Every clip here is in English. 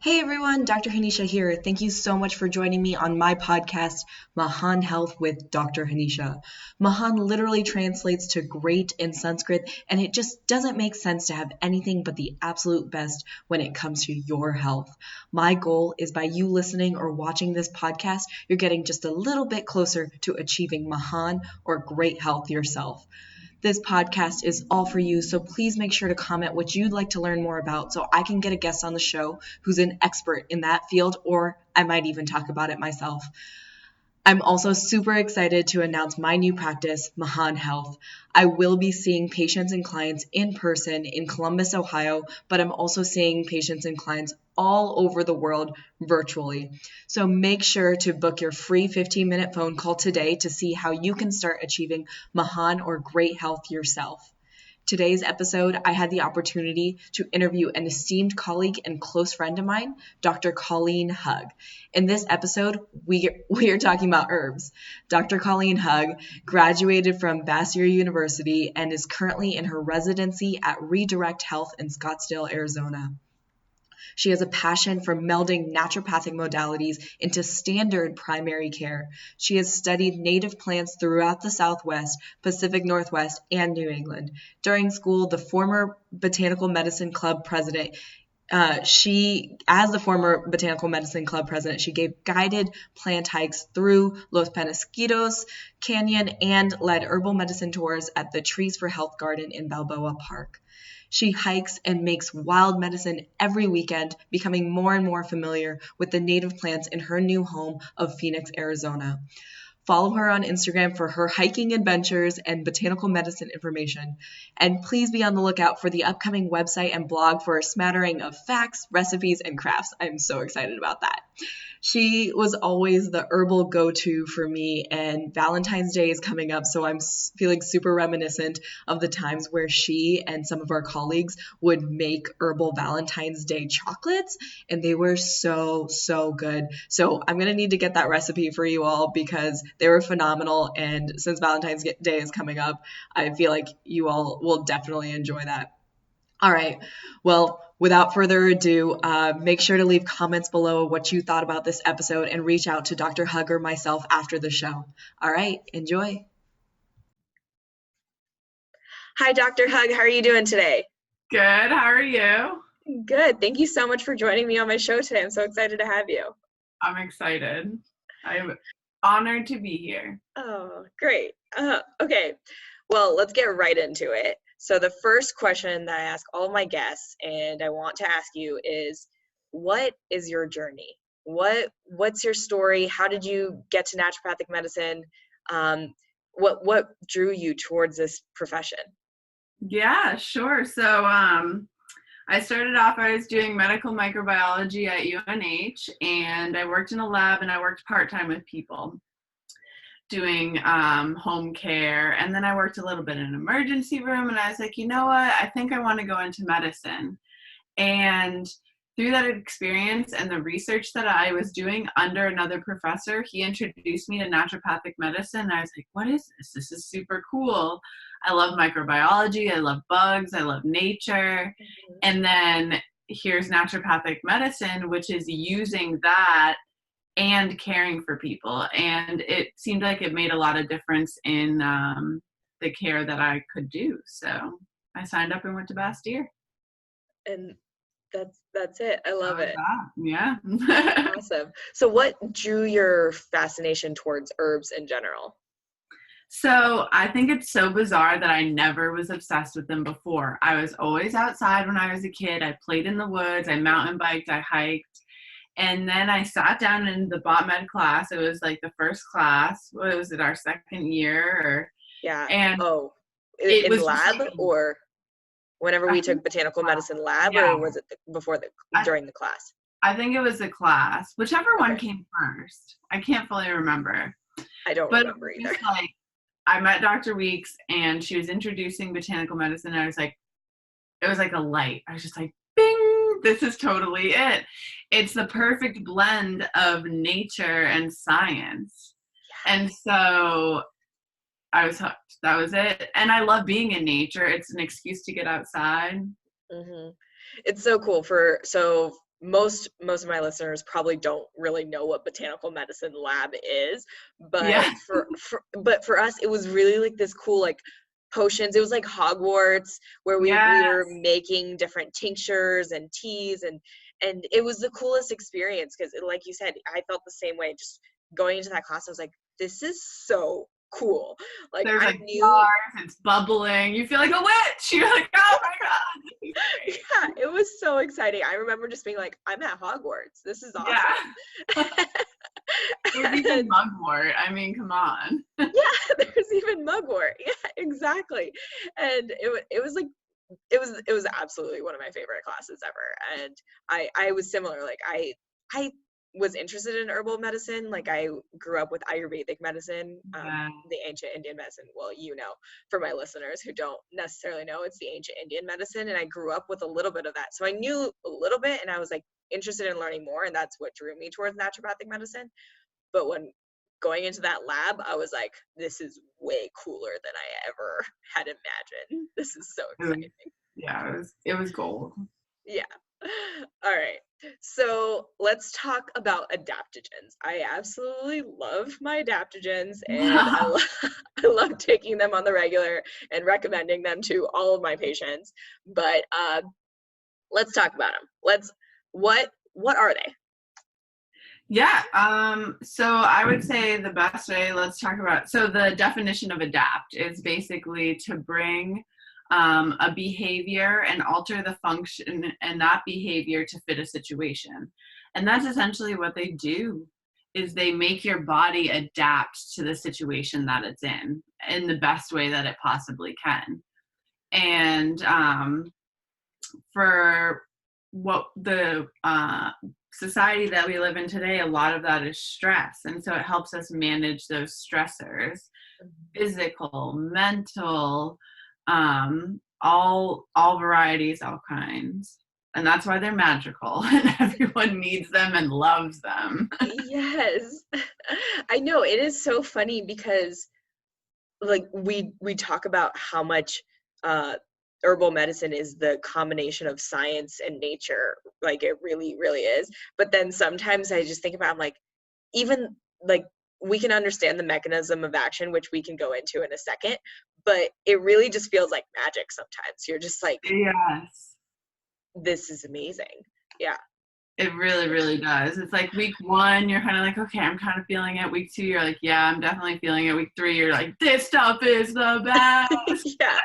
Hey everyone, Dr. Hanisha here. Thank you so much for joining me on my podcast, Mahon Health with Dr. Hanisha. Mahon literally translates to great in Sanskrit, and it just doesn't make sense to have anything but the absolute best when it comes to your health. My goal is by you listening or watching this podcast, you're getting just a little bit closer to achieving Mahon or great health yourself. This podcast is all for you, so please make sure to comment what you'd like to learn more about so I can get a guest on the show who's an expert in that field, or I might even talk about it myself. I'm also super excited to announce my new practice, Mahon Health. I will be seeing patients and clients in person in Columbus, Ohio, but I'm also seeing patients and clients all over the world virtually. So make sure to book your free 15-minute phone call today to see how you can start achieving Mahon or great health yourself. Today's episode, I had the opportunity to interview an esteemed colleague and close friend of mine, Dr. Colleen Hug. In this episode, we are talking about herbs. Dr. Colleen Hug graduated from Basil University and is currently in her residency at Redirect Health in Scottsdale, Arizona. She has a passion for melding naturopathic modalities into standard primary care. She has studied native plants throughout the Southwest, Pacific Northwest, and New England. During school, the former Botanical Medicine Club president, she gave guided plant hikes through Los Penasquitos Canyon and led herbal medicine tours at the Trees for Health Garden in Balboa Park. She hikes and makes wild medicine every weekend, becoming more and more familiar with the native plants in her new home of Phoenix, Arizona. Follow her on Instagram for her hiking adventures and botanical medicine information. And please be on the lookout for the upcoming website and blog for a smattering of facts, recipes, and crafts. I'm so excited about that. She was always the herbal go-to for me, and Valentine's Day is coming up, so I'm feeling super reminiscent of the times where she and some of our colleagues would make herbal Valentine's Day chocolates, and they were so, so good. So I'm going to need to get that recipe for you all because they were phenomenal, and since Valentine's Day is coming up, I feel like you all will definitely enjoy that. All right. Well, without further ado, make sure to leave comments below what you thought about this episode and reach out to Dr. Hug or myself after the show. All right. Enjoy. Hi, Dr. Hug. How are you doing today? Good. How are you? Good. Thank you so much for joining me on my show today. I'm so excited to have you. I'm excited. I'm honored to be here. Oh, great. Okay. Well, let's get right into it. So the first question that I ask all of my guests, and I want to ask you, is what is your journey? What's your story? How did you get to naturopathic medicine? What drew you towards this profession? Yeah, sure. So I started off, I was doing medical microbiology at UNH, and I worked in a lab, and I worked part-time with people doing home care. And then I worked a little bit in an emergency room, and I was like, you know what? I think I want to go into medicine. And through that experience and the research that I was doing under another professor, he introduced me to naturopathic medicine. And I was like, what is this? This is super cool. I love microbiology. I love bugs. I love nature. Mm-hmm. And then here's naturopathic medicine, which is using that and caring for people. And it seemed like it made a lot of difference in the care that I could do. So I signed up and went to Bastyr. And that's it. I love it. Yeah. Awesome. So what drew your fascination towards herbs in general? So I think it's so bizarre that I never was obsessed with them before. I was always outside when I was a kid. I played in the woods. I mountain biked. I hiked. And then I sat down in the Bot Med class. It was like the first class. What was it, our second year? Or, yeah. And it was lab like, or whenever we took botanical medicine lab, yeah. Or was it during the class? I think it was the class, whichever one came first. I can't fully remember. I don't remember either. Like, I met Dr. Weeks, and she was introducing botanical medicine. And I was like, it was like a light. I was just like, bing, this is totally it. It's the perfect blend of nature and science. Yeah. And so I was hooked. That was it. And I love being in nature. It's an excuse to get outside. Mm-hmm. It's so cool. So most of my listeners probably don't really know what Botanical Medicine Lab is, but Yeah. for us, it was really like this cool, like, potions. It was like Hogwarts, where we were Yes. making different tinctures and teas, and it was the coolest experience, because like you said, I felt the same way. Just going into that class, I was like, this is so cool. Like, There's I like knew, jars, it's bubbling. You feel like a witch. You're like, oh my God. This is great. yeah, it was so exciting. I remember just being like, I'm at Hogwarts. This is Yeah. awesome. There's even mugwort. I mean, come on. Yeah, there's even mugwort. Yeah, exactly. And it was like, it was absolutely one of my favorite classes ever. And I was similar. Like, I was interested in herbal medicine. Like, I grew up with Ayurvedic medicine, Yeah. the ancient Indian medicine. Well, for my listeners who don't necessarily know, it's the ancient Indian medicine, and I grew up with a little bit of that. So I knew a little bit, and I was like interested in learning more, and that's what drew me towards naturopathic medicine. But when going into that lab, I was like, this is way cooler than I ever had imagined. This is so It was, exciting. yeah, it was gold. Yeah. All right. So let's talk about adaptogens. I absolutely love my adaptogens, and I love taking them on the regular and recommending them to all of my patients. But let's talk about them. What are they? Yeah. So I would say the best way, let's talk about, so the definition of adapt is basically to bring a behavior and alter the function and that behavior to fit a situation. And that's essentially what they do, is they make your body adapt to the situation that it's in the best way that it possibly can. And for what the society that we live in today, a lot of that is stress. And so it helps us manage those stressors, physical, mental, all varieties, all kinds. And that's why they're magical and everyone needs them and loves them. Yes. I know, it is so funny because, like, we talk about how much herbal medicine is the combination of science and nature. Like, it really, really is. But then sometimes I just think about, I'm like, even like, we can understand the mechanism of action, which we can go into in a second, but it really just feels like magic sometimes. You're just like, Yes. this is amazing. Yeah. It really, really does. It's like week 1, you're kind of like, okay, I'm kind of feeling it. Week 2, you're like, yeah, I'm definitely feeling it. Week 3, you're like, this stuff is the best. Yeah.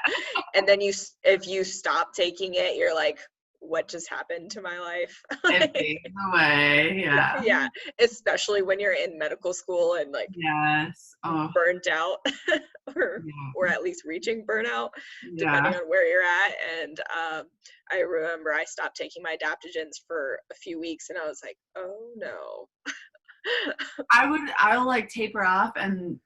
And then if you stop taking it, you're like, what just happened to my life? It fades away. Yeah. Yeah. Especially when you're in medical school and, like, Yes. Oh, burnt out or yeah. at least reaching burnout, depending Yeah. on where you're at. And I remember I stopped taking my adaptogens for a few weeks, and I was like, oh no. I'll like taper off and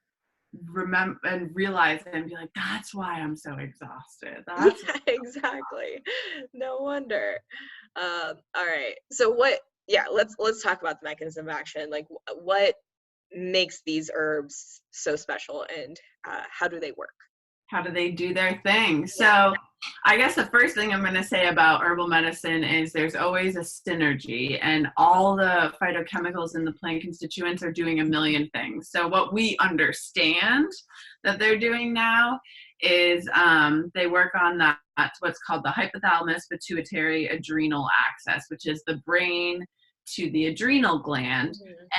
remember and realize it and be like, that's why I'm so exhausted. That's Yeah, exactly. No wonder. All right. So let's talk about the mechanism of action. Like, what makes these herbs so special, and how do they work? how do they do their thing. Yeah. So I guess the first thing I'm going to say about herbal medicine is there's always a synergy, and all the phytochemicals in the plant constituents are doing a million things. So what we understand that they're doing now is they work on that's what's called the hypothalamus pituitary adrenal axis, which is the brain to the adrenal gland.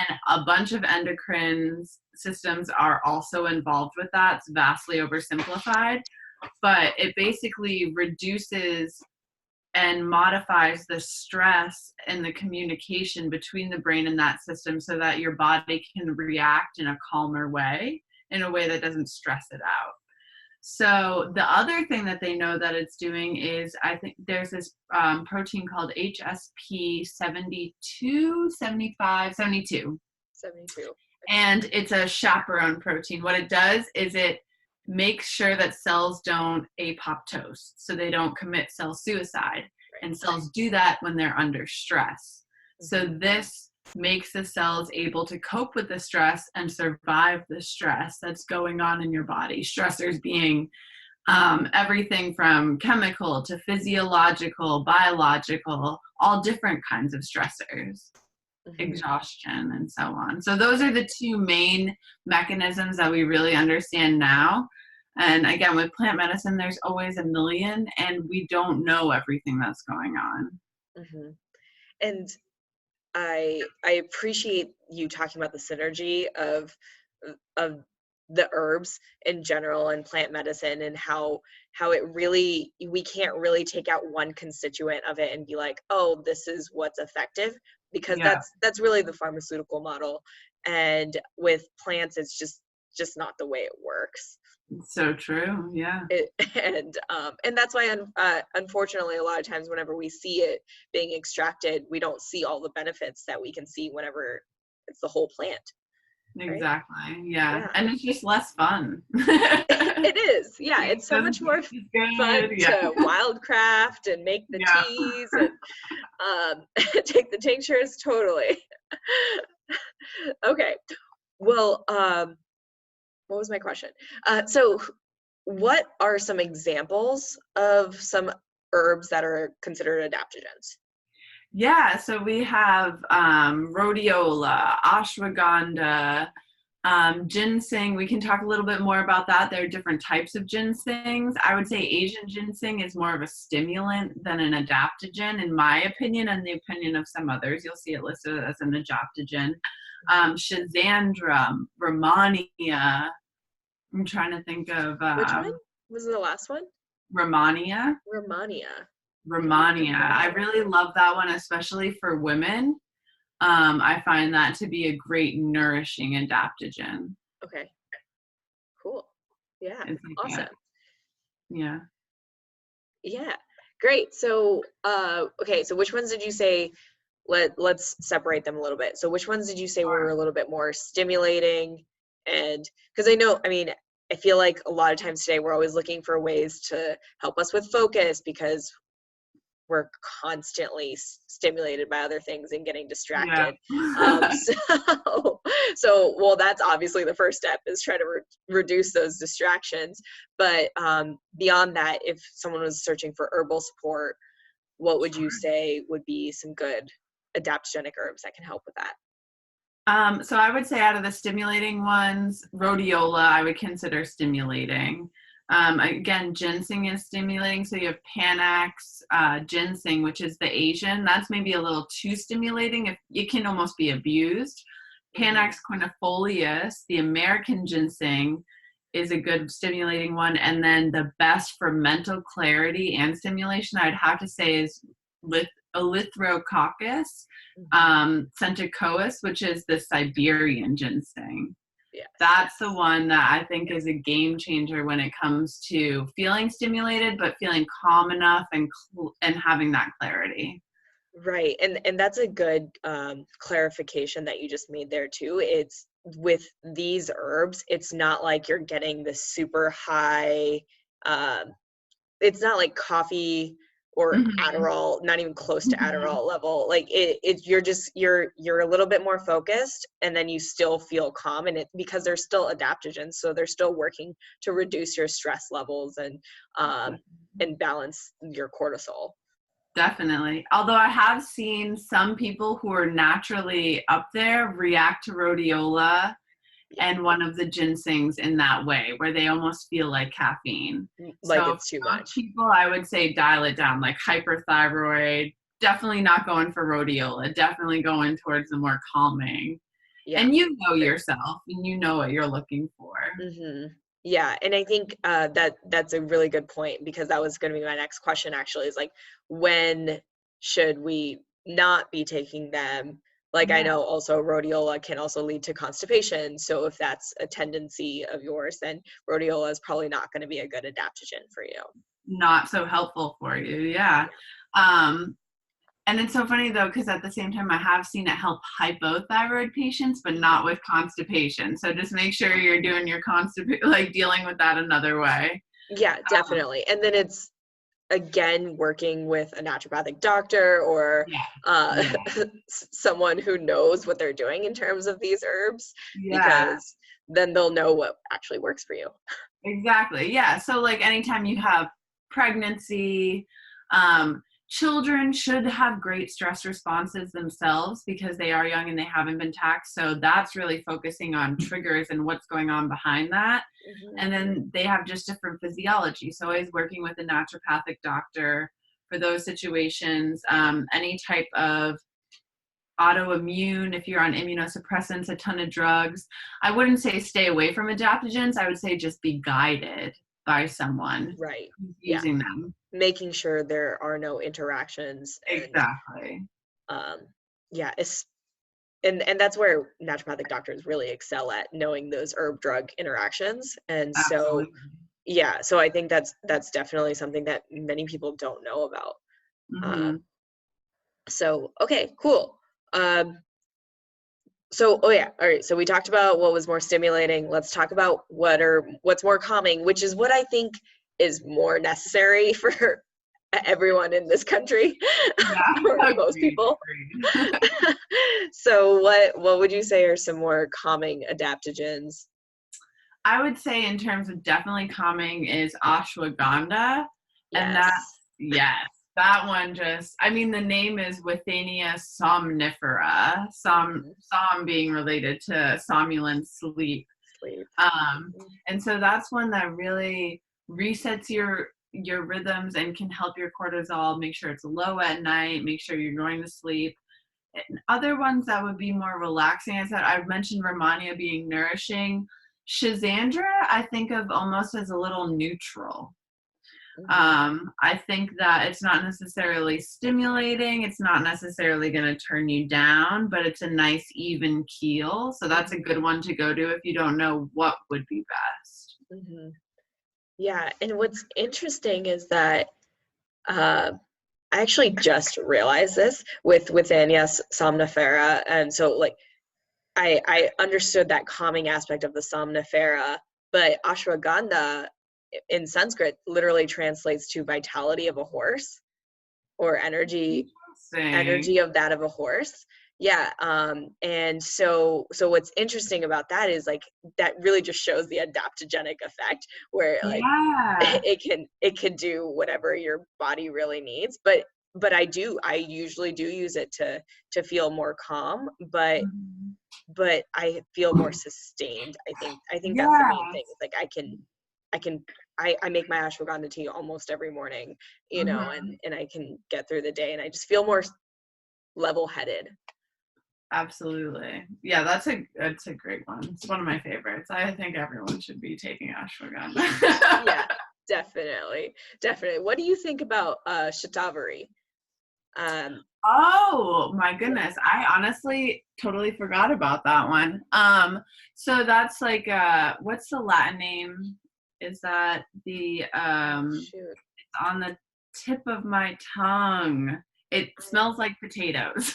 And a bunch of endocrine systems are also involved with that. It's vastly oversimplified, but it basically reduces and modifies the stress and the communication between the brain and that system so that your body can react in a calmer way, in a way that doesn't stress it out. So the other thing that they know that it's doing is, I think there's this protein called HSP 72, 75, 72. 72. And it's a chaperone protein. What it does is it makes sure that cells don't apoptose, so they don't commit cell suicide. And cells do that when they're under stress. So this makes the cells able to cope with the stress and survive the stress that's going on in your body. Stressors being Everything from chemical to physiological, biological, all different kinds of stressors, exhaustion, and so on. So those are the two main mechanisms that we really understand now. And again, with plant medicine, there's always a million, and we don't know everything that's going on. Mm-hmm. And I appreciate you talking about the synergy of the herbs in general and plant medicine, and how it really, we can't really take out one constituent of it and be like, oh, this is what's effective, because that's really the pharmaceutical model. And with plants, it's just not the way it works. So true. Yeah. And that's why, unfortunately, a lot of times whenever we see it being extracted, we don't see all the benefits that we can see whenever it's the whole plant. Exactly. Right? Yeah. And it's just less fun. It is. Yeah. It's so much more fun to wildcraft and make the teas and take the tinctures. Totally. Okay. Well, what was my question? So what are some examples of some herbs that are considered adaptogens? Yeah, so we have rhodiola, ashwagandha, ginseng. We can talk a little bit more about that. There are different types of ginsengs. I would say Asian ginseng is more of a stimulant than an adaptogen, in my opinion, and the opinion of some others. You'll see it listed as an adaptogen. Schizandra, Rehmannia. I'm trying to think of... which one was the last one? Rehmannia. I really love that one, especially for women. I find that to be a great nourishing adaptogen. Okay. Cool. Yeah. Awesome. Yeah. Yeah. Great. So, okay. So which ones did you say, let's separate them a little bit. So which ones did you say were a little bit more stimulating? And because I feel like a lot of times today we're always looking for ways to help us with focus, because we're constantly stimulated by other things and getting distracted. Yeah. Well, that's obviously the first step, is try to reduce those distractions. But beyond that, if someone was searching for herbal support, what would you say would be some good adaptogenic herbs that can help with that? So I would say, out of the stimulating ones, rhodiola I would consider stimulating. Again, ginseng is stimulating. So you have Panax, ginseng, which is the Asian. That's maybe a little too stimulating. It can almost be abused. Panax quinifolius, the American ginseng, is a good stimulating one. And then the best for mental clarity and stimulation, I'd have to say, is Eleutherococcus centicosus, which is the Siberian ginseng. Yes. That's the one that I think is a game changer when it comes to feeling stimulated, but feeling calm enough and having that clarity. Right. And that's a good clarification that you just made there too. It's with these herbs, it's not like you're getting the super high, it's not like coffee or Adderall, not even close to Adderall level. Like you're a little bit more focused, and then you still feel calm, and because they're still adaptogens, so they're still working to reduce your stress levels and balance your cortisol. Definitely. Although I have seen some people who are naturally up there react to rhodiola and one of the ginsengs in that way, where they almost feel like caffeine. Like so it's too much. People, I would say dial it down, like hyperthyroid, definitely not going for rhodiola, definitely going towards the more calming. Yeah. And you know yourself, and you know what you're looking for. Mm-hmm. Yeah, and I think that's a really good point, because that was going to be my next question, actually, is like, when should we not be taking them? Like, I know also rhodiola can also lead to constipation. So if that's a tendency of yours, then rhodiola is probably not going to be a good adaptogen for you. Not so helpful for you, yeah. And it's so funny, though, because at the same time, I have seen it help hypothyroid patients, but not with constipation. So just make sure you're doing your dealing with that another way. Yeah, definitely. And then it's, again, working with a naturopathic doctor or someone who knows what they're doing in terms of these herbs, because then they'll know what actually works for you. Exactly. Yeah. So like anytime you have pregnancy, children should have great stress responses themselves because they are young and they haven't been taxed. So that's really focusing on triggers and what's going on behind that. Mm-hmm. And then they have just different physiology. So always working with a naturopathic doctor for those situations, any type of autoimmune, if you're on immunosuppressants, a ton of drugs. I wouldn't say stay away from adaptogens. I would say just be guided by someone Right. who's using them. Making sure there are no interactions. Exactly. And, and that's where naturopathic doctors really excel at knowing those herb drug interactions. And Absolutely. so I think that's definitely something that many people don't know about. Mm-hmm. So, okay, cool. So, all right. So we talked about what was more stimulating. Let's talk about what's more calming, which is what I think is more necessary for everyone in this country, for most people. So what would you say are some more calming adaptogens? I would say in terms of definitely calming is ashwagandha. And that one just, I mean, the name is Withania somnifera, som being related to somnolent sleep. And so that's one that really resets your rhythms and can help your cortisol, make sure it's low at night, make sure you're going to sleep. And other ones that would be more relaxing, as I've mentioned Romania being nourishing. Schizandra, I think of almost as a little neutral. I think that it's not necessarily stimulating. It's not necessarily going to turn you down, but it's a nice even keel. So that's a good one to go to if you don't know what would be best. Mm-hmm. Yeah. And what's interesting is that I actually just realized this with Withania somnifera. And so like, I understood that calming aspect of the somnifera, but ashwagandha in Sanskrit literally translates to vitality of a horse, or energy of that of a horse. Yeah. And so what's interesting about that is like that really just shows the adaptogenic effect, where like it can do whatever your body really needs. But I usually do use it to feel more calm, but I feel more sustained. I think that's the main thing. It's like I make my ashwagandha tea almost every morning, you know, and I can get through the day, and I just feel more level-headed. Absolutely. Yeah, that's a great one. It's one of my favorites. I think everyone should be taking ashwagandha. Yeah, definitely. What do you think about Shatavari? Oh my goodness. I honestly totally forgot about that one. So that's like what's the Latin name? Is that the it's on the tip of my tongue. It smells like potatoes.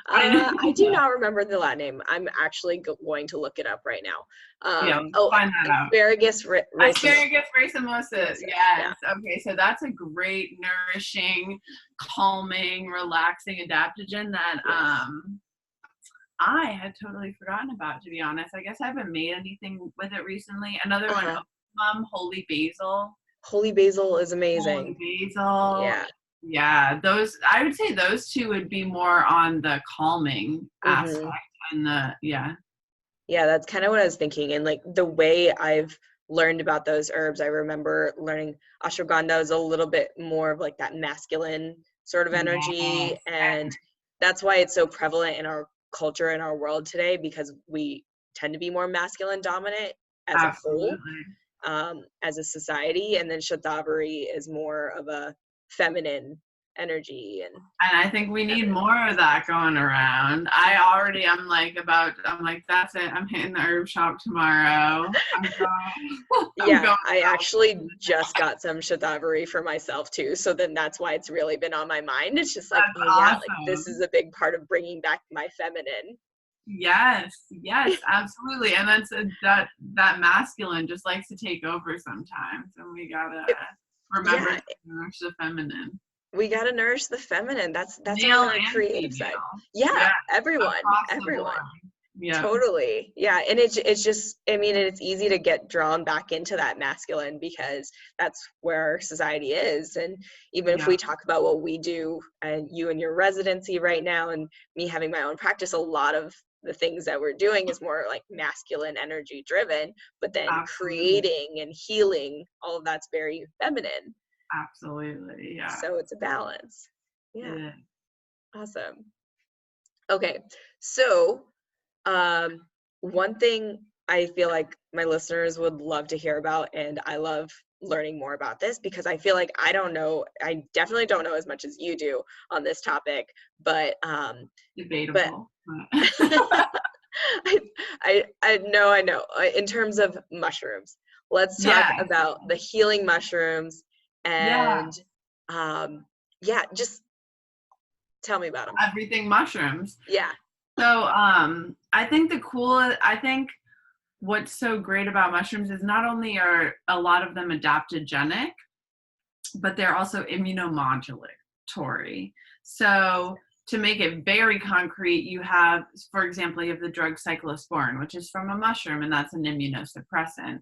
I do not remember the Latin name. I'm actually going to look it up right now. Find that out. Asparagus racemosus. Yes. Yeah. Okay, so that's a great, nourishing, calming, relaxing adaptogen that I had totally forgotten about, to be honest. I guess I haven't made anything with it recently. Another one, holy basil. Holy basil is amazing. Holy basil. Yeah, those, I would say those two would be more on the calming aspect and yeah, that's kind of what I was thinking. And like the way I've learned about those herbs, I remember learning ashwagandha is a little bit more of like that masculine sort of energy, and that's why it's so prevalent in our culture, in our world today, because we tend to be more masculine dominant as a whole, as a society. And then Shatavari is more of a feminine energy, and I think we need more of that going around. I'm like that's it, I'm hitting the herb shop tomorrow. I actually just got some Shatavari for myself too, so then that's why it's really been on my mind. It's just like, like this is a big part of bringing back my feminine. Yes, absolutely. And that's that masculine just likes to take over sometimes, and we gotta remember to nourish the feminine. We gotta nourish the feminine. That's on our creative side. Yeah, everyone. Yeah. Totally. Yeah. And it's just, I mean, it's easy to get drawn back into that masculine because that's where our society is. And even if we talk about what we do, and you and your residency right now, and me having my own practice, a lot of the things that we're doing is more like masculine energy driven, but then creating and healing, all of that's very feminine. Absolutely. Yeah. So it's a balance. Yeah. Yeah. Awesome. Okay. So, one thing I feel like my listeners would love to hear about, and I love learning more about this because I feel like I definitely don't know as much as you do on this topic, but debatable. I know. In terms of mushrooms, let's talk about the healing mushrooms and just tell me about them. Everything mushrooms. Yeah. So I think what's so great about mushrooms is not only are a lot of them adaptogenic, but they're also immunomodulatory. So to make it very concrete, you have, for example, you have the drug cyclosporin, which is from a mushroom, and that's an immunosuppressant.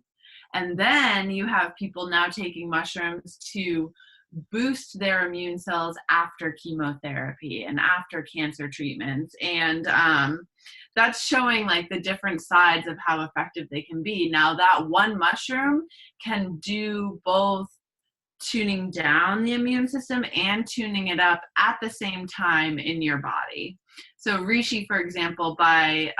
And then you have people now taking mushrooms to boost their immune cells after chemotherapy and after cancer treatments. And that's showing like the different sides of how effective they can be. Now that one mushroom can do both tuning down the immune system and tuning it up at the same time in your body. So reishi, for example, by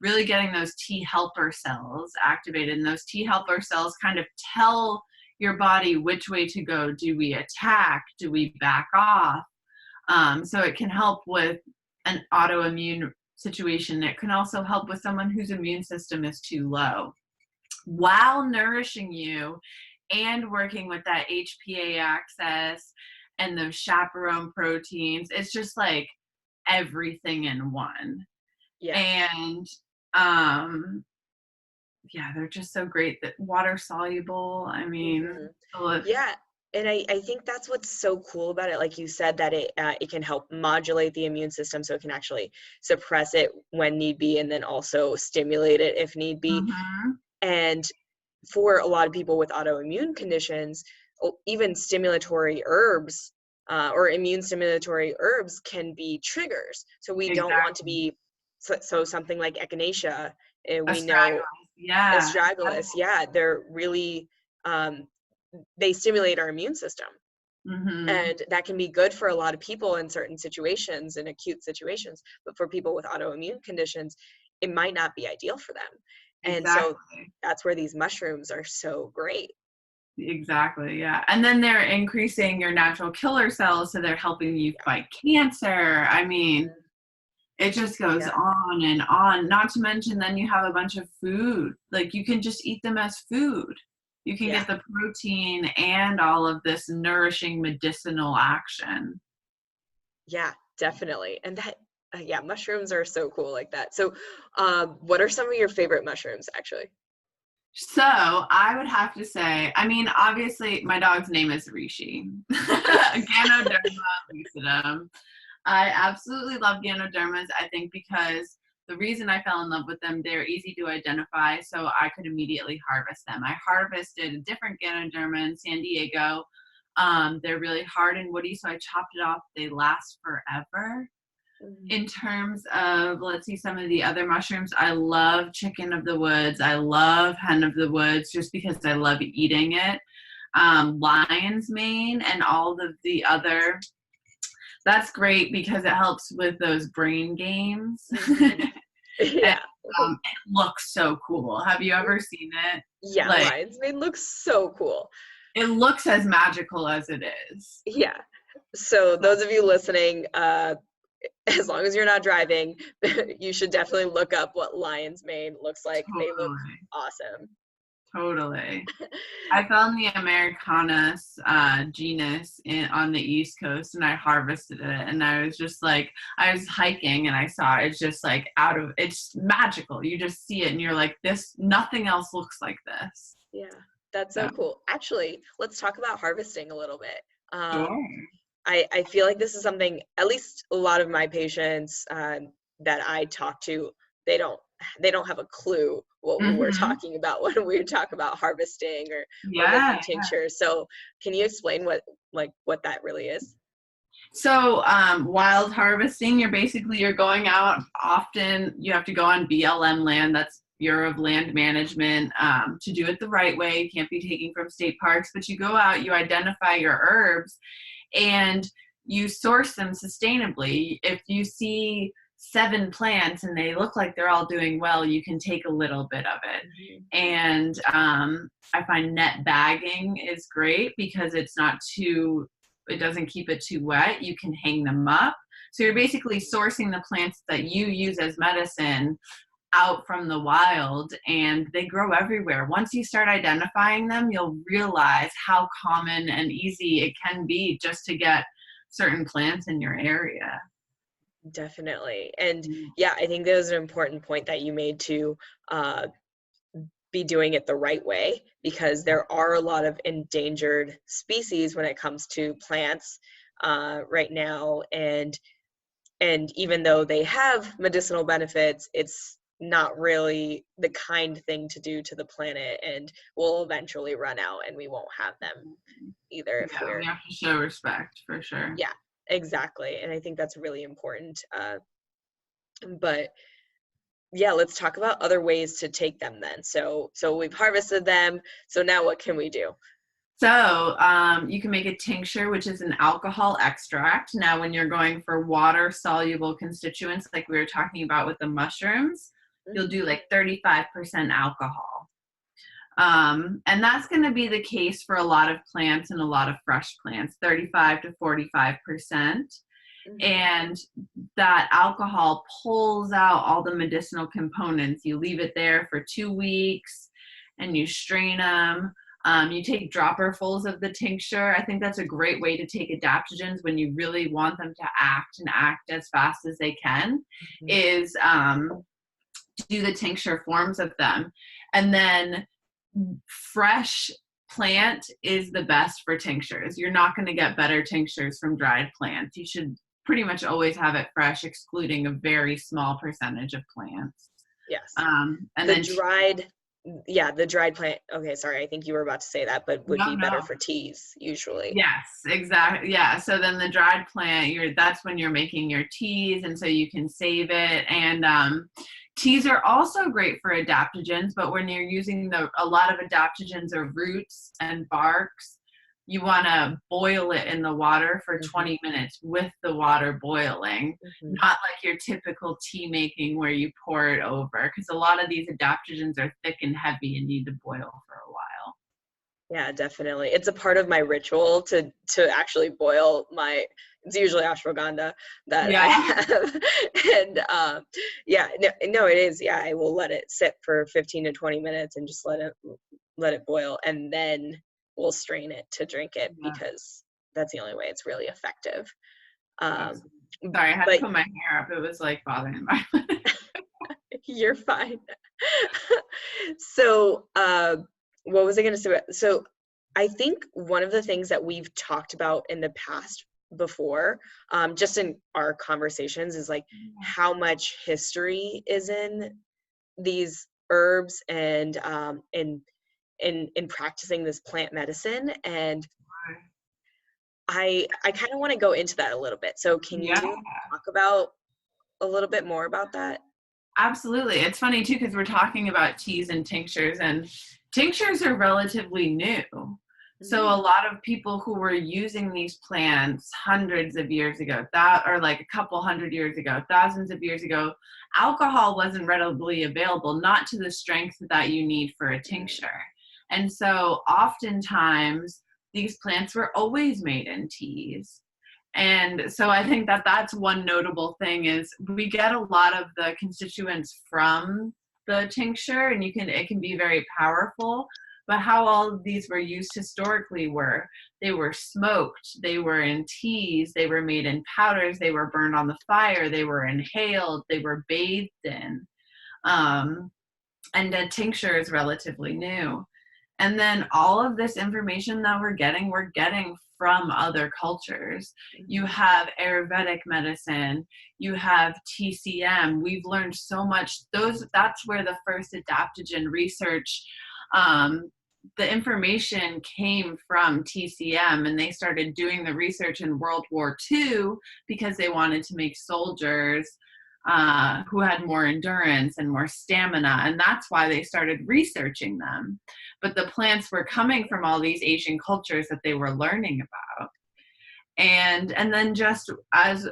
really getting those T helper cells activated, and those T helper cells kind of tell your body which way to go. Do we attack? Do we back off? So it can help with an autoimmune situation. It can also help with someone whose immune system is too low, while nourishing you and working with that HPA axis and those chaperone proteins. It's just like everything in one. Yeah. And they're just so great. That water soluble. I mean, yeah. And I think that's what's so cool about it. Like you said, that it can help modulate the immune system, so it can actually suppress it when need be, and then also stimulate it if need be. And for a lot of people with autoimmune conditions, even stimulatory herbs or immune stimulatory herbs can be triggers. So we don't want to be, so something like echinacea, we know astragalus, they're really, they stimulate our immune system. And that can be good for a lot of people in certain situations, in acute situations, but for people with autoimmune conditions, it might not be ideal for them. And so that's where these mushrooms are so great. Exactly, yeah. And then they're increasing your natural killer cells, so they're helping you fight cancer. I mean, it just goes on and on. Not to mention, then you have a bunch of food. Like, you can just eat them as food. You can get the protein and all of this nourishing medicinal action. Yeah, definitely. And that, mushrooms are so cool like that. So what are some of your favorite mushrooms, actually? So I would have to say, I mean, obviously my dog's name is Reishi. Ganoderma lucidum. I absolutely love Ganodermas, I think, because the reason I fell in love with them, they're easy to identify, so I could immediately harvest them. I harvested a different Ganoderma in San Diego. They're really hard and woody, so I chopped it off. They last forever. In terms of, let's see, some of the other mushrooms, I love chicken of the woods. I love hen of the woods just because I love eating it. Lion's mane and all of the other, that's great because it helps with those brain games. Yeah. And, it looks so cool. Have you ever seen it? Yeah, lion's mane looks so cool. It looks as magical as it is. Yeah. So those of you listening, as long as you're not driving, you should definitely look up what lion's mane looks like. Totally. They look awesome. Totally. I found the Americanus genus on the East Coast, and I harvested it, and I was just like, I was hiking and I saw it. It's just like it's magical. You just see it and you're like, nothing else looks like this. Yeah, that's so cool. Actually, let's talk about harvesting a little bit. Sure. I feel like this is something, at least a lot of my patients that I talk to they don't have a clue what we're talking about when we talk about harvesting or making tinctures. So can you explain what that really is? So wild harvesting, you're going out. Often you have to go on BLM land, that's Bureau of Land Management, to do it the right way. You can't be taking from state parks, but you go out, you identify your herbs, and you source them sustainably. If you see 7 plants and they look like they're all doing well, you can take a little bit of it. And I find net bagging is great because it doesn't keep it too wet. You can hang them up. So you're basically sourcing the plants that you use as medicine out from the wild, and they grow everywhere. Once you start identifying them, you'll realize how common and easy it can be just to get certain plants in your area. Definitely. And yeah, I think that was an important point that you made to be doing it the right way, because there are a lot of endangered species when it comes to plants right now. And even though they have medicinal benefits, it's not really the kind thing to do to the planet, and we'll eventually run out and we won't have them either. We have to show respect for sure. Yeah, exactly. And I think that's really important. But yeah, let's talk about other ways to take them then. So we've harvested them. So now what can we do? So you can make a tincture, which is an alcohol extract. Now, when you're going for water-soluble constituents, like we were talking about with the mushrooms, you'll do like 35% alcohol. And that's going to be the case for a lot of plants and a lot of fresh plants, 35 to 45%. And that alcohol pulls out all the medicinal components. You leave it there for 2 weeks and you strain them. You take dropperfuls of the tincture. I think that's a great way to take adaptogens when you really want them to act as fast as they can, is to do the tincture forms of them. And then fresh plant is the best for tinctures. You're not going to get better tinctures from dried plants. You should pretty much always have it fresh, excluding a very small percentage of plants. Yes. And the dried plant. Okay, sorry, I think you were about to say that, but would be better for teas usually. Yes, exactly. Yeah. So then the dried plant, that's when you're making your teas, and so you can save it. And teas are also great for adaptogens, but when you're using a lot of adaptogens are roots and barks, you want to boil it in the water for 20 minutes with the water boiling, not like your typical tea making where you pour it over, because a lot of these adaptogens are thick and heavy and need to boil for a while. Yeah, definitely. It's a part of my ritual to actually boil it's usually ashwagandha that I have. And it is. Yeah, I will let it sit for 15 to 20 minutes and just let it boil, and then we'll strain it to drink it, because that's the only way it's really effective. Sorry, I had to put my hair up. It was like bothering my You're fine. So what was I going to say? So I think one of the things that we've talked about in the past before, just in our conversations, is like how much history is in these herbs and in practicing this plant medicine. And I kind of want to go into that a little bit. So can you talk about a little bit more about that? Absolutely. It's funny too, because we're talking about teas and tinctures, and tinctures are relatively new. So a lot of people who were using these plants hundreds of years ago, or like a couple hundred years ago, thousands of years ago, alcohol wasn't readily available, not to the strength that you need for a tincture. And so oftentimes these plants were always made in teas. And so I think that's one notable thing, is we get a lot of the constituents from the tincture, and it can be very powerful. But how all of these were used historically they were smoked, they were in teas, they were made in powders, they were burned on the fire, they were inhaled, they were bathed in. And a tincture is relatively new. And then all of this information that we're getting from other cultures. You have Ayurvedic medicine, you have TCM. We've learned so much. That's where the first adaptogen research, the information came from TCM, and they started doing the research in World War II because they wanted to make soldiers who had more endurance and more stamina, and that's why they started researching them. But the plants were coming from all these Asian cultures that they were learning about. And then just as,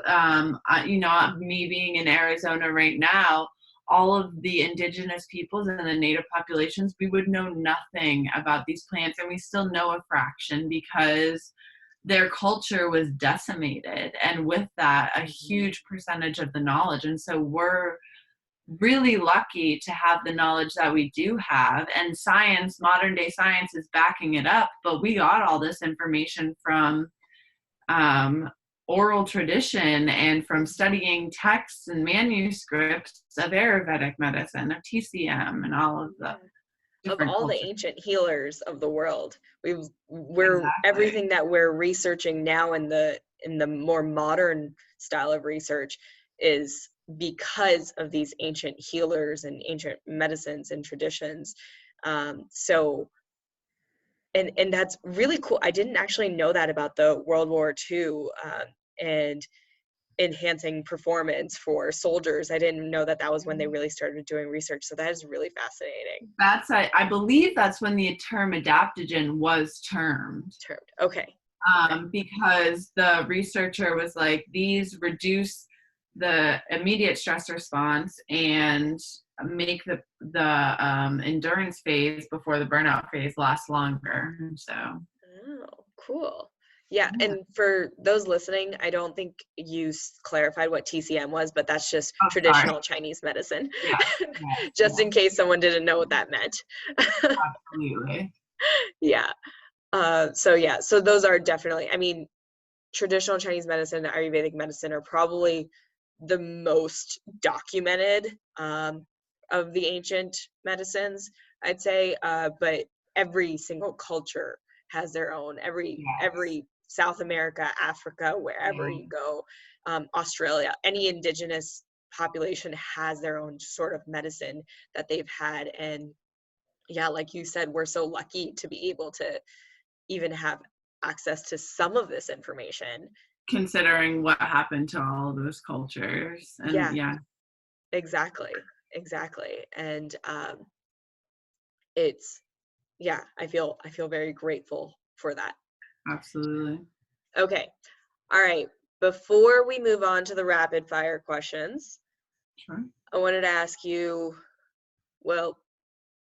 me being in Arizona right now, all of the indigenous peoples and the native populations, we would know nothing about these plants, and we still know a fraction because their culture was decimated, and with that, a huge percentage of the knowledge. And so we're really lucky to have the knowledge that we do have, and science, modern day science, is backing it up, but we got all this information from oral tradition and from studying texts and manuscripts of Ayurvedic medicine, of TCM, and all of the of all cultures. the ancient healers of the world. We're everything that we're researching now in the more modern style of research is because of these ancient healers and ancient medicines and traditions. And that's really cool. I didn't actually know that about the World War II and enhancing performance for soldiers. I didn't know that was when they really started doing research. So that is really fascinating. I believe that's when the term adaptogen was termed. Okay. Because the researcher was like, these reduce the immediate stress response and make the endurance phase before the burnout phase last longer. So. Oh, cool. Yeah, and for those listening, I don't think you clarified what TCM was, but that's just traditional Chinese medicine. Yeah. Just in case someone didn't know what that meant. Absolutely. Yeah. So those are definitely, I mean, traditional Chinese medicine and Ayurvedic medicine are probably the most documented of the ancient medicines, I'd say. But every single culture has their own. Every South America, Africa, wherever you go, Australia, any indigenous population has their own sort of medicine that they've had. And yeah, like you said, we're so lucky to be able to even have access to some of this information. Considering what happened to all of those cultures. And yeah. Exactly. And I feel very grateful for that. Absolutely. Okay. All right. Before we move on to the rapid fire questions, sure. I wanted to ask you, well,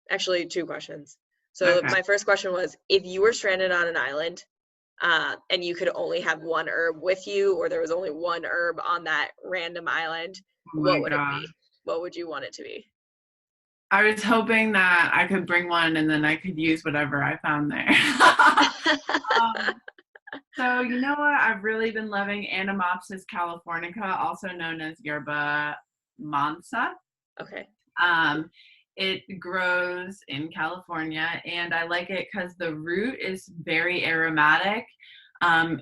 actually 2 questions. So my first question was, if you were stranded on an island and you could only have one herb with you, or there was only one herb on that random island, what would it be? What would you want it to be? I was hoping that I could bring one and then I could use whatever I found there. So you know what? I've really been loving Anamopsis californica, also known as yerba mansa. Okay. It grows in California, and I like it because the root is very aromatic.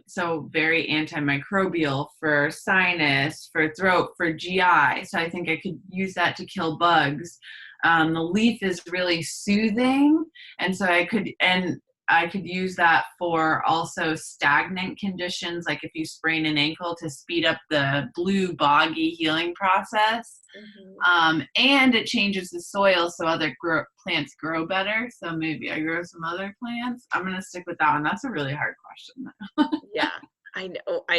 So very antimicrobial for sinus, for throat, for GI. So I think I could use that to kill bugs. The leaf is really soothing, and so I could use that for also stagnant conditions, like if you sprain an ankle, to speed up the blue boggy healing process. Mm-hmm. And it changes the soil so other plants grow better. So maybe I grow some other plants. I'm going to stick with that one. That's a really hard question. Yeah, I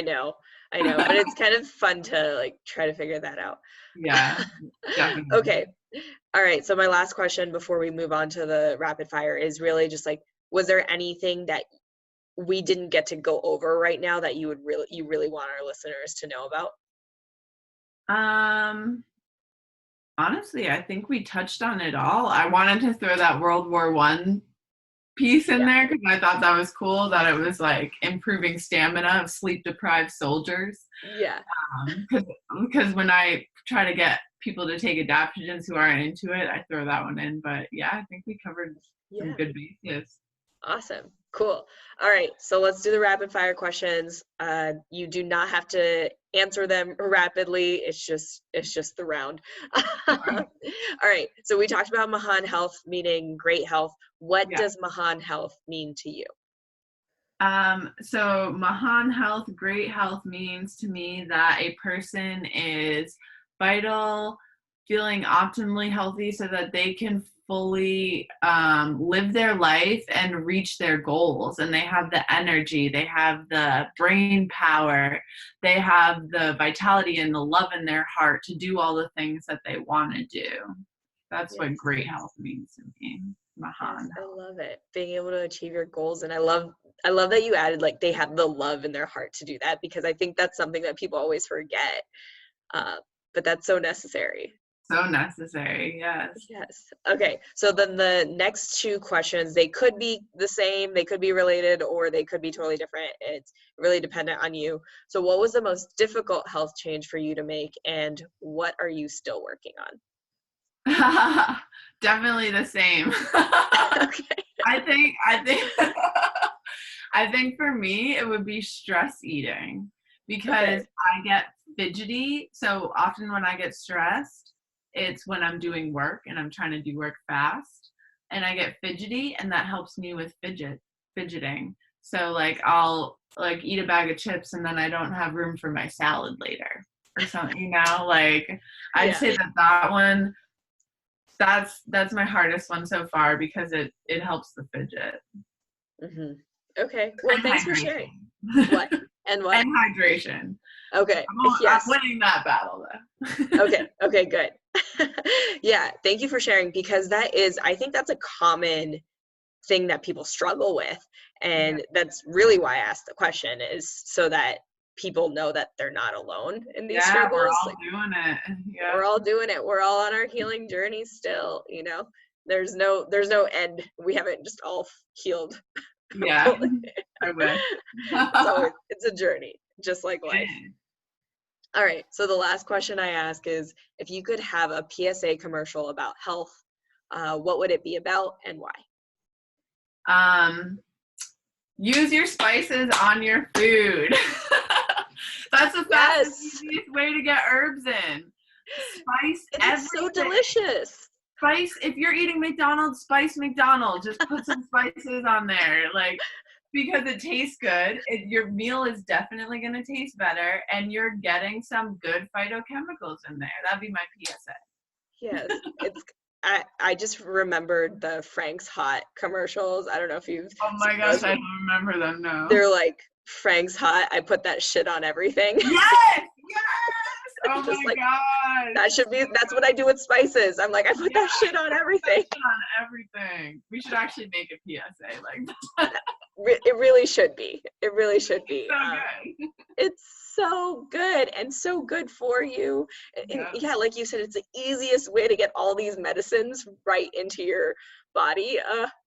know. But it's kind of fun to like try to figure that out. Yeah, definitely. Okay. All right. So my last question before we move on to the rapid fire is really just like, was there anything that we didn't get to go over right now that you really want our listeners to know about? Honestly, I think we touched on it all. I wanted to throw that World War I piece in there because I thought that was cool, that it was like improving stamina of sleep-deprived soldiers. Yeah. Because when I try to get people to take adaptogens who aren't into it, I throw that one in. But yeah, I think we covered some good bases. Awesome. Cool. All right. So let's do the rapid fire questions. You do not have to answer them rapidly. It's just the round. All right. So we talked about Mahon health meaning great health. What does Mahon health mean to you? So Mahon health, great health means to me that a person is vital, feeling optimally healthy so that they can fully live their life and reach their goals, and they have the energy, they have the brain power, they have the vitality and the love in their heart to do all the things that they want to do. That's what great health means to me. Mahon. Yes, I love it. Being able to achieve your goals. And I love that you added like they have the love in their heart to do that, because I think that's something that people always forget. But that's so necessary. So necessary, yes. Yes. Okay. So then the next two questions, they could be the same, they could be related, or they could be totally different. It's really dependent on you. So what was the most difficult health change for you to make, and what are you still working on? Definitely the same. Okay. I think I think for me it would be stress eating, because I get fidgety. So often when I get stressed, it's when I'm doing work and I'm trying to do work fast, and I get fidgety, and that helps me with fidgeting. So like I'll like eat a bag of chips and then I don't have room for my salad later or something, you know, like I'd say that one, that's my hardest one so far, because it helps the fidget. Mm-hmm. Okay. Well, thanks for sharing. What? And what? And hydration. Okay. I'm winning that battle though. Okay, good. Yeah, thank you for sharing, because I think that's a common thing that people struggle with. And that's really why I asked the question, is so that people know that they're not alone in these struggles. We're all doing it. Yeah. We're all doing it. We're all on our healing journey still, you know. There's no end. We haven't just all healed. Yeah. I wish. So it's a journey, just like life. All right. So the last question I ask is, if you could have a PSA commercial about health, what would it be about and why? Use your spices on your food. That's the fastest, easiest way to get herbs in. Spice everything. It's so delicious. Spice, if you're eating McDonald's, spice McDonald's. Just put some spices on there, like, because it tastes good. Your meal is definitely going to taste better, and you're getting some good phytochemicals in there. That'd be my PSA. Yes, I just remembered the Frank's Hot commercials. I don't know if you've. Oh my gosh, I don't remember them. No. They're like, Frank's Hot, I put that shit on everything. Yes. Oh my god. That's what I do with spices. I'm like, I put that shit on everything. On everything. We should actually make a PSA like that. It really should be. It really should be. So good. It's so good and so good for you. And yeah, like you said, it's the easiest way to get all these medicines right into your body.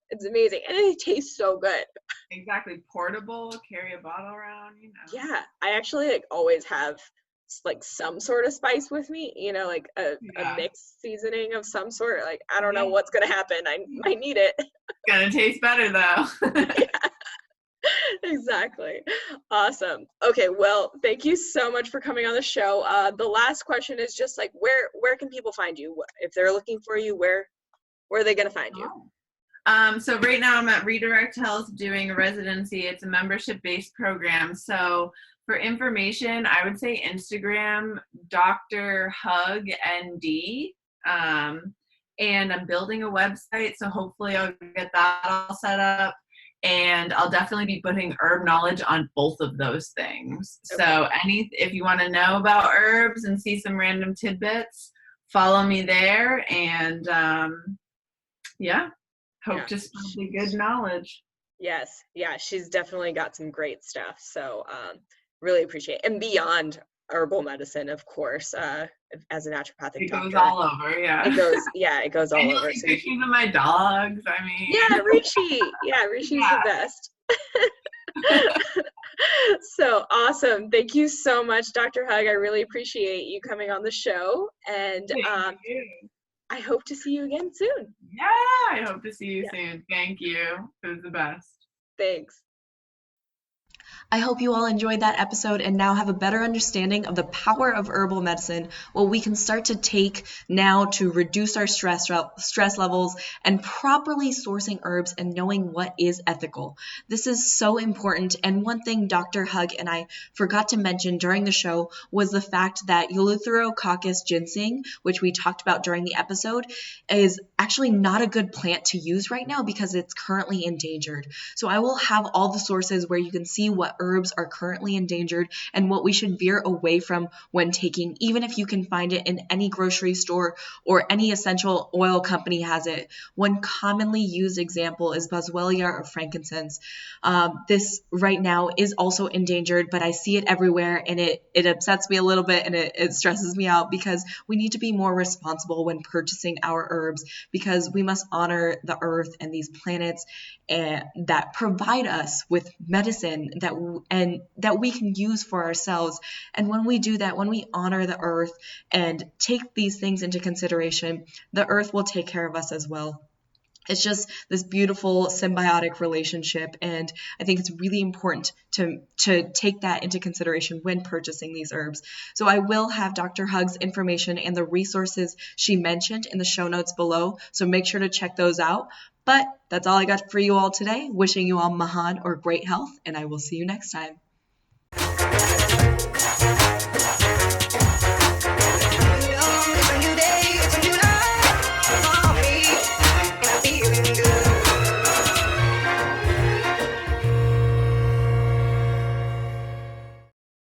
It's amazing. And it tastes so good. Exactly. Portable, carry a bottle around, you know. Yeah. I actually always have like some sort of spice with me, you know, like a mixed seasoning of some sort. Like, I don't know what's going to happen. I might need it. It's going to taste better though. Exactly. Awesome. Okay. Well, thank you so much for coming on the show. The last question is just like, where can people find you? If they're looking for you, where are they going to find you? So right now I'm at Redirect Health doing a residency. It's a membership-based program. So for information, I would say Instagram, Dr. Hug ND. And I'm building a website, so hopefully I'll get that all set up. And I'll definitely be putting herb knowledge on both of those things. Okay. So if you want to know about herbs and see some random tidbits, follow me there. And hope to spread the good knowledge. Yes. Yeah, she's definitely got some great stuff. So really appreciate it. And beyond herbal medicine, of course, as a naturopathic doctor. It goes all over, yeah. It goes all over. So pictures of my dogs, I mean. Yeah, Rishi. Yeah, Rishi's the best. So awesome. Thank you so much, Dr. Hug. I really appreciate you coming on the show. And thank you. I hope to see you again soon. Yeah, I hope to see you soon. Thank you. It was the best. Thanks. I hope you all enjoyed that episode and now have a better understanding of the power of herbal medicine, what we can start to take now to reduce our stress levels, and properly sourcing herbs and knowing what is ethical. This is so important, and one thing Dr. Hug and I forgot to mention during the show was the fact that Eleutherococcus ginseng, which we talked about during the episode, is actually not a good plant to use right now because it's currently endangered. So I will have all the sources where you can see what herbs are currently endangered and what we should veer away from when taking, even if you can find it in any grocery store or any essential oil company has it. One commonly used example is boswellia or frankincense. This right now is also endangered, but I see it everywhere, and it upsets me a little bit, and it stresses me out because we need to be more responsible when purchasing our herbs, because we must honor the earth and these planets that provide us with medicine that we can use for ourselves. And when we do that, when we honor the earth and take these things into consideration, the earth will take care of us as well. It's just this beautiful symbiotic relationship, and I think it's really important to take that into consideration when purchasing these herbs. So I will have Dr. Hug's information and the resources she mentioned in the show notes below, so make sure to check those out. But that's all I got for you all today. Wishing you all Mahon or great health, and I will see you next time.